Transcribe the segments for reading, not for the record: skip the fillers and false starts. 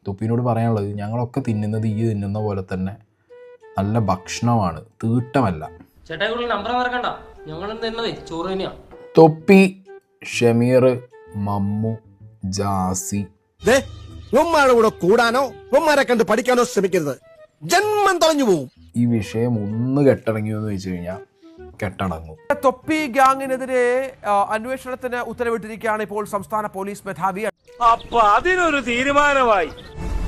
തൊപ്പിനോട് പറയാനുള്ളത് ഞങ്ങളൊക്കെ തിന്നുന്നത് ഈ തിന്നുന്ന പോലെ തന്നെ നല്ല ഭക്ഷണമാണ്, തീട്ടമല്ല. തൊപ്പി, ഷമീർ, മമ്മു, ജാസി കൂടെ കൂടാനോ ഉമ്മാരെ കണ്ട് പഠിക്കാനോ ശ്രമിക്കരുത്, ജന്മം തളഞ്ഞു പോകും. ഈ വിഷയം ഒന്ന് കെട്ടടങ്ങിയോ എന്ന് വെച്ച് കഴിഞ്ഞാൽ കെട്ടടങ്ങും. തൊപ്പി ഗ്യാങ്ങിനെതിരെ അന്വേഷണത്തിന് ഉത്തരവിട്ടിരിക്കുകയാണ് ഇപ്പോൾ സംസ്ഥാന പോലീസ് മേധാവി. അപ്പൊ അതിനൊരു തീരുമാനമായി.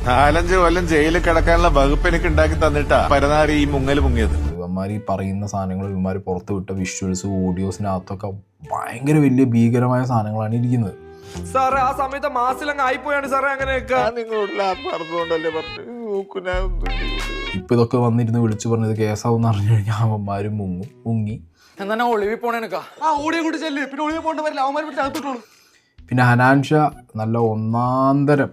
4-5 കൊല്ലം ജയിലിൽ കിടക്കാനുള്ള വകുപ്പ് എനിക്ക് ഉണ്ടാക്കി തന്നിട്ടാ പരനാരി ഈ മുങ്ങൽ മുങ്ങിയത്. ഇവന്മാർ ഈ പറയുന്ന സാധനങ്ങൾ ഇവന്മാർ പുറത്തു വിട്ട വിഷ്വൽസ് ഓഡിയോസിനകത്തൊക്കെ ഭയങ്കര വലിയ ഭീകരമായ സാധനങ്ങളാണ് ഇരിക്കുന്നത്. സാറേ ആ സമയത്ത് മാസിലങ്ങ് ആയിപ്പോയാണ് സാറേ അങ്ങനെയൊക്കെ. ഇപ്പൊ ഇതൊക്കെ വന്നിരുന്ന് വിളിച്ചു പറഞ്ഞത് കേസാവും അറിഞ്ഞു കഴിഞ്ഞാൽ അവന്മാരും മുങ്ങി. പിന്നെ ഹനാൻഷ നല്ല ഒന്നാന്തരം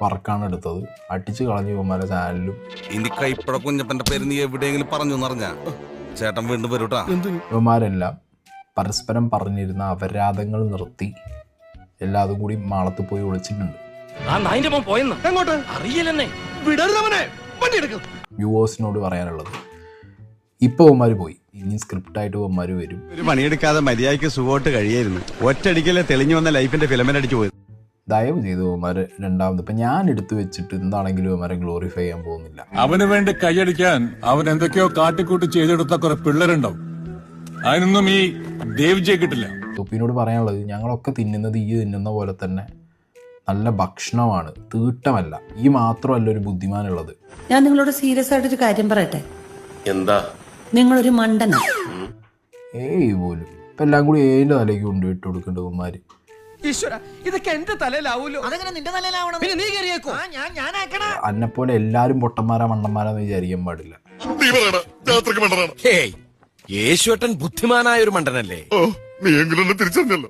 വർക്കാണ് എടുത്തത്, അടിച്ചു കളഞ്ഞു ഇവന്മാരുടെ ചാനലിലും. ഇവന്മാരെല്ലാം പരസ്പരം പറഞ്ഞിരുന്ന അപരാധങ്ങൾ നിർത്തി എല്ലാതും കൂടി മാളത്ത് പോയി ഒളിച്ചിട്ടുണ്ട്. വ്യൂവേഴ്സിനോട് പറയാനുള്ളത്, ഇപ്പൊ ഇവന്മാർ പോയി, ഇനി സ്ക്രിപ്റ്റായിട്ട് ഇവന്മാർ വരും. ഒരു പണിയെടുക്കാതെ മര്യാദയ്ക്ക് സുഖമായിട്ട് കഴിയായിരുന്നു. ഒറ്റയടിക്കല്ലേ തെളിഞ്ഞു വന്ന ലൈഫിന്റെ ഫിലമെന്റ് അടിച്ചു പോയത്. ദയവ് ചെയ്ത് ഇവന്മാർ രണ്ടാമത് ഇപ്പൊ ഞാൻ എടുത്തു വെച്ചിട്ട് എന്താണെങ്കിലും ഇവന്മാരെ ഗ്ലോറിഫൈ ചെയ്യാൻ പോകുന്നില്ല. അവന് വേണ്ടി കൈയടിക്കാൻ അവൻ എന്തൊക്കെയോ കാട്ടിക്കൂട്ടി ചെയ്തെടുത്ത കുറെ പിള്ളേരുണ്ടാവും, അതിനൊന്നും ഈ ദേവ്ജിയെ കിട്ടില്ല. തൊപ്പിനോട് പറയാനുള്ളത്, ഞങ്ങളൊക്കെ തിന്നുന്നത് ഈ തിന്നുന്ന പോലെ തന്നെ നല്ല ഭക്ഷണമാണ്, തീട്ടമല്ല. ഈ മാത്രമല്ല ഒരു ബുദ്ധിമാനുള്ളത്. ഞാൻ നിങ്ങളോട് സീരിയസ് ആയിട്ടൊരു കാര്യം പറയട്ടെ. എന്താ? നിങ്ങളൊരു മണ്ടനാ. പോലും ഇപ്പൊ എല്ലാം കൂടി ഏതിന്റെ തലയ്ക്ക് കൊണ്ട് ഇട്ട് കൊടുക്കേണ്ട ഇവന്മാര്. ഇതൊക്കെ എന്റെ തലയിലാവൂലോ. അന്നെപ്പോലെ എല്ലാരും പൊട്ടന്മാരാ മണ്ടന്മാരാന്ന് വിചാരിക്കാൻ പാടില്ല. യേശുവേട്ടൻ ബുദ്ധിമാനായ ഒരു മണ്ടനല്ലേ? നീ എങ്കിലും തിരിച്ചറിഞ്ഞല്ലോ.